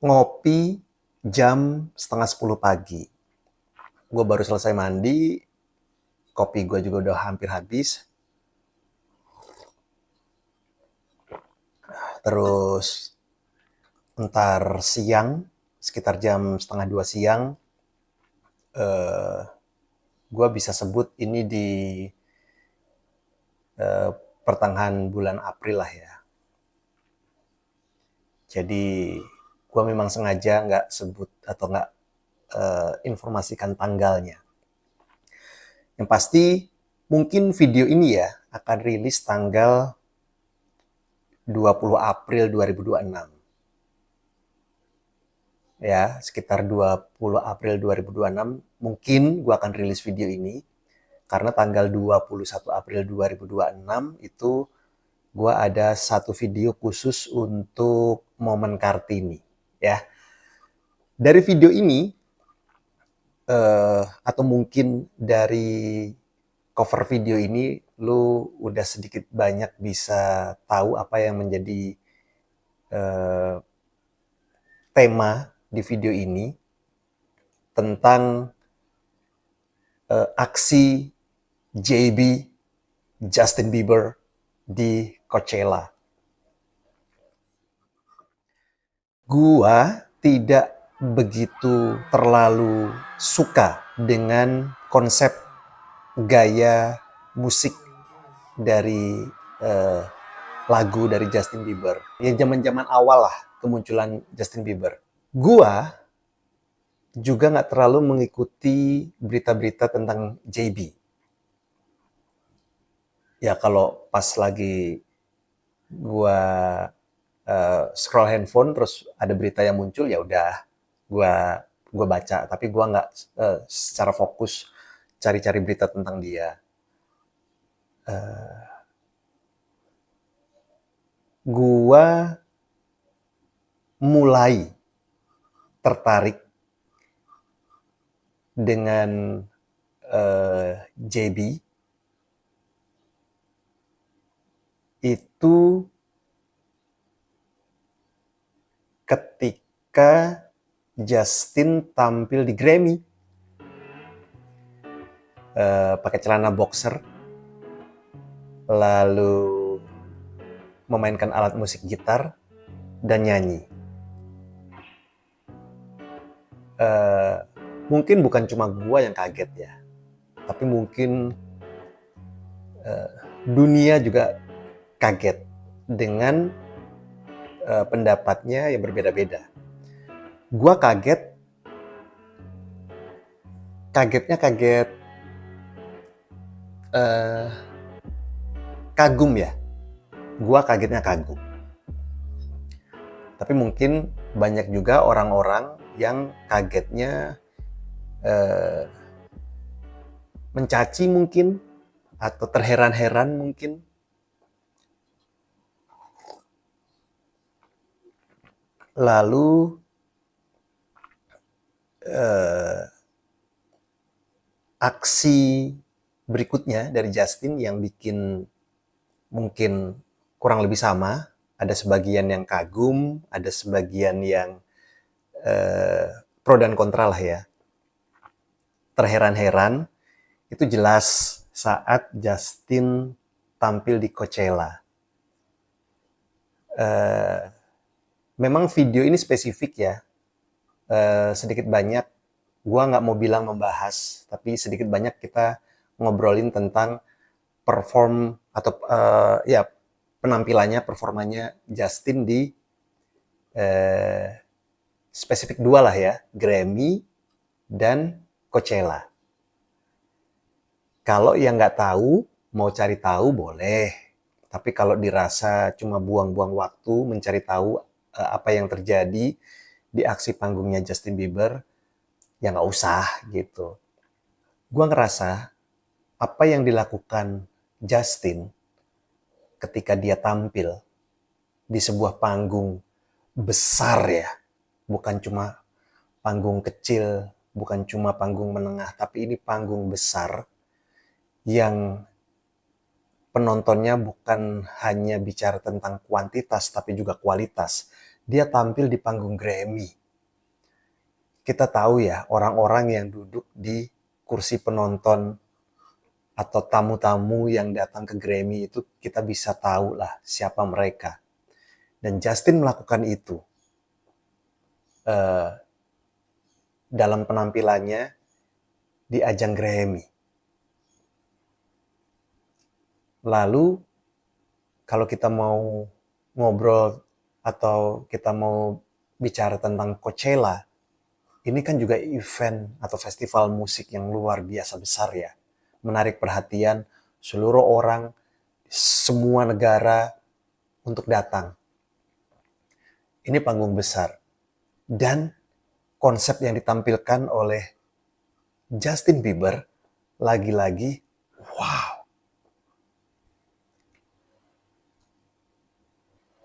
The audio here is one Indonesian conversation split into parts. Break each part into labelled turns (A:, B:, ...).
A: ngopi jam setengah 10 pagi. Gue baru selesai mandi, kopi gue juga udah hampir habis. Terus ntar siang, sekitar jam setengah 2 siang, gue bisa sebut ini di pertengahan bulan April lah ya. Jadi gue memang sengaja nggak sebut atau nggak informasikan tanggalnya. Yang pasti mungkin video ini ya akan rilis tanggal 20 April 2026. Ya, sekitar 20 April 2026 mungkin gue akan rilis video ini karena tanggal 21 April 2026 itu gue ada satu video khusus untuk momen Kartini ya. Dari video ini atau mungkin dari cover video ini lu udah sedikit banyak bisa tahu apa yang menjadi eh, tema di video ini tentang aksi JB Justin Bieber di Coachella. Gua tidak begitu terlalu suka dengan konsep gaya musik dari eh, lagu dari Justin Bieber. Ya zaman-zaman awal lah kemunculan Justin Bieber. Gua juga nggak terlalu mengikuti berita-berita tentang JB. Ya kalau pas lagi gua scroll handphone terus ada berita yang muncul ya udah gua gua baca, tapi gua nggak secara fokus cari-cari berita tentang dia. Gua mulai tertarik dengan JB itu ketika Justin tampil di Grammy pakai celana boxer lalu memainkan alat musik gitar dan nyanyi. Mungkin bukan cuma gua yang kaget ya, tapi mungkin dunia juga kaget dengan pendapatnya yang berbeda-beda. Gua kagetnya kaget kagum ya. Gua kagetnya kagum. Tapi mungkin banyak juga orang-orang yang kagetnya mencaci mungkin atau terheran-heran mungkin. Lalu aksi berikutnya dari Justin yang bikin mungkin kurang lebih sama. Ada sebagian yang kagum, ada sebagian yang pro dan kontra lah ya. Terheran-heran, itu jelas saat Justin tampil di Coachella. Memang video ini spesifik ya, sedikit banyak, gua nggak mau bilang membahas, tapi sedikit banyak kita ngobrolin tentang perform atau ya penampilannya, performanya Justin di spesifik dua lah ya, Grammy dan Coachella. Kalau yang nggak tahu, mau cari tahu boleh. Tapi kalau dirasa cuma buang-buang waktu mencari tahu apa yang terjadi di aksi panggungnya Justin Bieber, ya nggak usah gitu. Gua ngerasa apa yang dilakukan Justin ketika dia tampil di sebuah panggung besar ya, bukan cuma panggung kecil, bukan cuma panggung menengah, tapi ini panggung besar yang penontonnya bukan hanya bicara tentang kuantitas, tapi juga kualitas. dia tampil di panggung Grammy. Kita tahu ya, orang-orang yang duduk di kursi penonton atau tamu-tamu yang datang ke Grammy itu, kita bisa tahu lah siapa mereka. Dan Justin melakukan itu dalam penampilannya di ajang Grammy. Lalu kalau kita mau ngobrol atau kita mau bicara tentang Coachella, ini kan juga event atau festival musik yang luar biasa besar ya. Menarik perhatian seluruh orang, semua negara untuk datang. Ini panggung besar. Dan konsep yang ditampilkan oleh Justin Bieber, lagi-lagi, wow.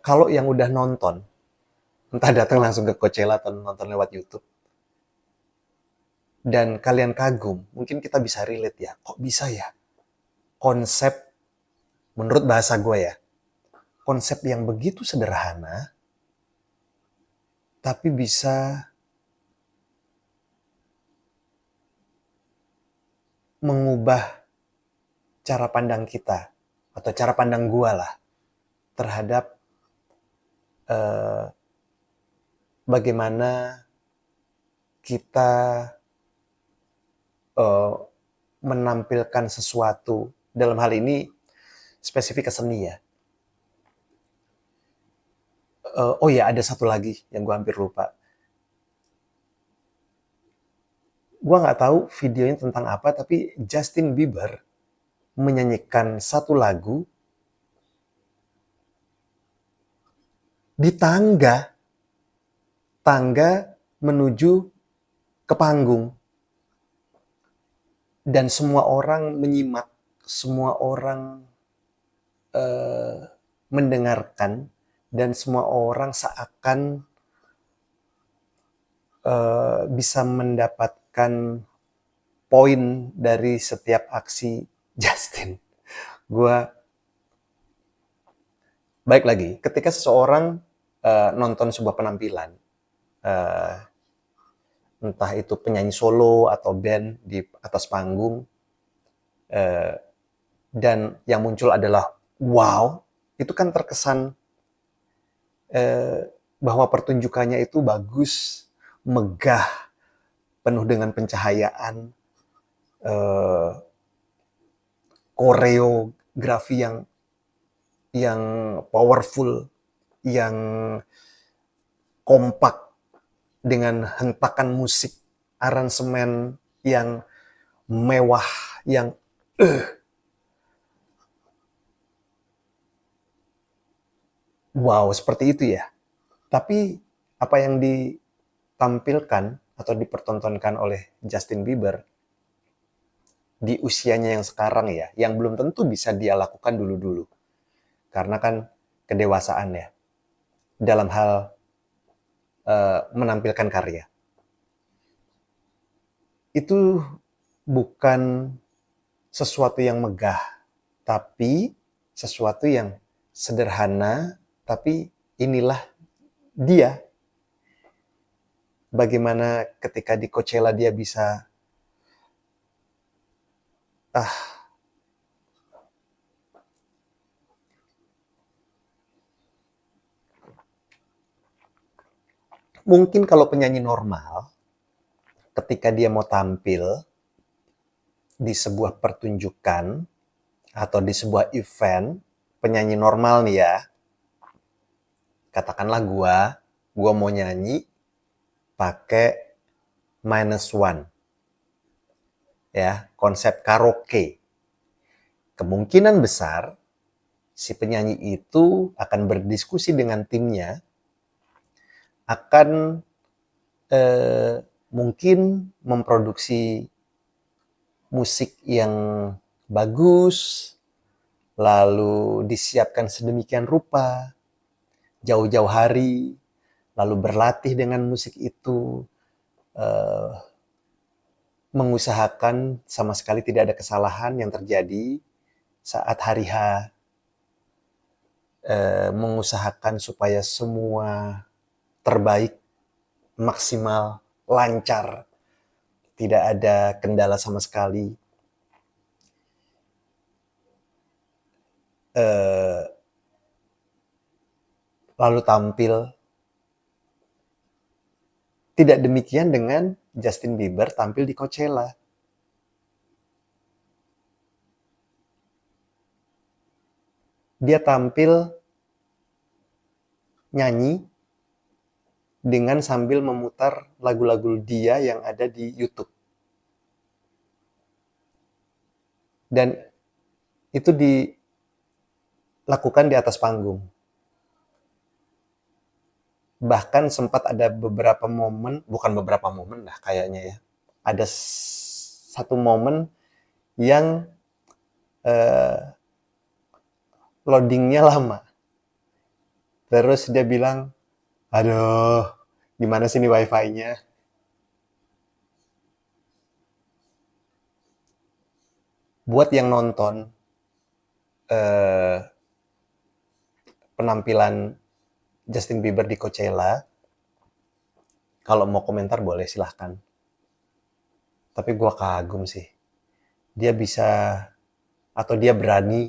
A: Kalau yang udah nonton, entah datang langsung ke Coachella atau nonton lewat YouTube, dan kalian kagum, mungkin kita bisa relate ya, kok bisa ya? Konsep, menurut bahasa gue ya, konsep yang begitu sederhana, tapi bisa mengubah cara pandang kita, atau cara pandang gue lah, terhadap bagaimana kita menampilkan sesuatu, dalam hal ini spesifik ke seni ya. Oh ya, ada satu lagi yang gue hampir lupa. Gue nggak tahu videonya tentang apa, tapi Justin Bieber menyanyikan satu lagu di tangga menuju ke panggung. Dan semua orang menyimak, semua orang mendengarkan, dan semua orang seakan bisa mendapatkan poin dari setiap aksi Justin. Baik lagi, ketika seseorang nonton sebuah penampilan, entah itu penyanyi solo atau band di atas panggung, dan yang muncul adalah wow, itu kan terkesan bahwa pertunjukannya itu bagus, megah, penuh dengan pencahayaan, koreografi yang powerful, yang kompak, dengan hentakan musik, aransemen yang mewah, yang wow, seperti itu ya. Tapi apa yang ditampilkan atau dipertontonkan oleh Justin Bieber di usianya yang sekarang ya, yang belum tentu bisa dia lakukan dulu-dulu. Karena kan kedewasaan ya, dalam hal menampilkan karya. Itu bukan sesuatu yang megah, tapi sesuatu yang sederhana, tapi inilah dia. Bagaimana ketika di Coachella dia bisa mungkin kalau penyanyi normal, ketika dia mau tampil di sebuah pertunjukan atau di sebuah event, penyanyi normal nih ya, katakanlah gua mau nyanyi pakai -1, ya, konsep karaoke. Kemungkinan besar si penyanyi itu akan berdiskusi dengan timnya, akan mungkin memproduksi musik yang bagus, lalu disiapkan sedemikian rupa, jauh-jauh hari, lalu berlatih dengan musik itu, mengusahakan sama sekali tidak ada kesalahan yang terjadi saat hari H, mengusahakan supaya semua terbaik, maksimal, lancar, tidak ada kendala sama sekali. Lalu tampil. Tidak demikian dengan Justin Bieber tampil di Coachella. Dia tampil nyanyi dengan sambil memutar lagu-lagu dia yang ada di YouTube. Dan itu dilakukan di atas panggung. Bahkan sempat ada beberapa momen, bukan beberapa momen lah kayaknya ya, ada satu momen yang loadingnya lama. Terus dia bilang, aduh, gimana sih ini wifi-nya? Buat yang nonton penampilan Justin Bieber di Coachella, kalau mau komentar boleh silahkan. Tapi gue kagum sih. Dia bisa atau dia berani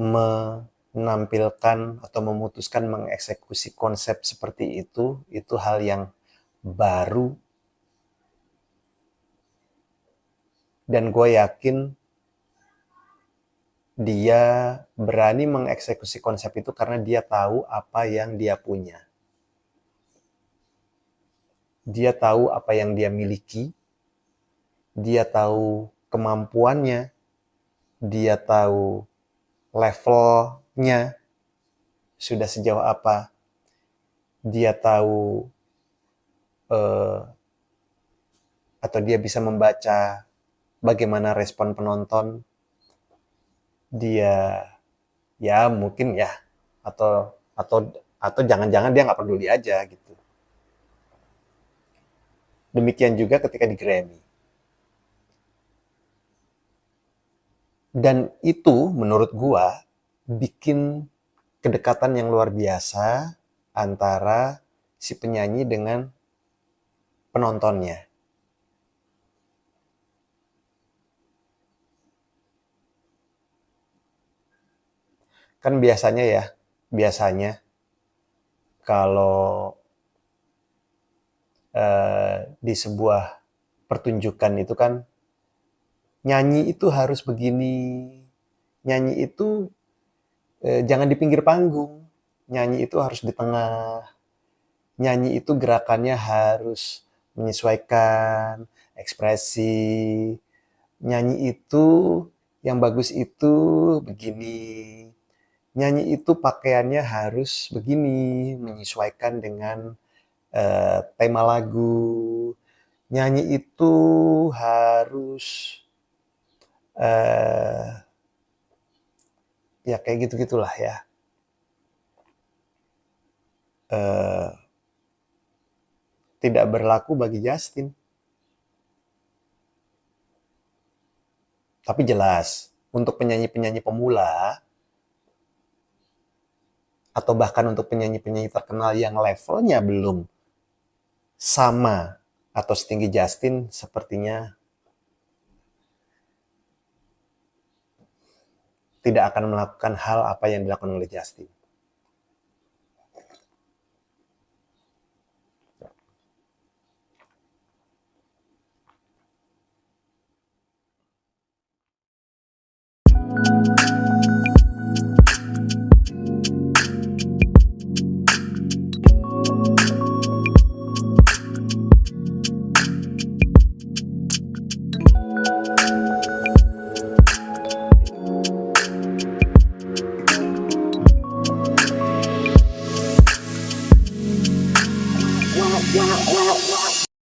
A: menampilkan atau memutuskan mengeksekusi konsep seperti itu hal yang baru. Dan gue yakin dia berani mengeksekusi konsep itu karena dia tahu apa yang dia punya. Dia tahu apa yang dia miliki. Dia tahu kemampuannya. Dia tahu levelnya sudah sejauh apa. Dia tahu atau dia bisa membaca bagaimana respon penonton. Dia ya mungkin ya atau jangan-jangan dia nggak peduli aja gitu. Demikian juga ketika di Grammy. Dan itu menurut gua bikin kedekatan yang luar biasa antara si penyanyi dengan penontonnya. Kan biasanya kalau di sebuah pertunjukan itu kan nyanyi itu harus begini, nyanyi itu jangan di pinggir panggung, nyanyi itu harus di tengah, nyanyi itu gerakannya harus menyesuaikan ekspresi, nyanyi itu yang bagus itu begini, nyanyi itu pakaiannya harus begini, menyesuaikan dengan tema lagu, nyanyi itu harus ya kayak gitu-gitulah ya. Tidak berlaku bagi Justin. Tapi jelas, untuk penyanyi-penyanyi pemula, atau bahkan untuk penyanyi-penyanyi terkenal yang levelnya belum sama atau setinggi Justin, sepertinya tidak akan melakukan hal apa yang dilakukan oleh Justin. Wow, wow, wow.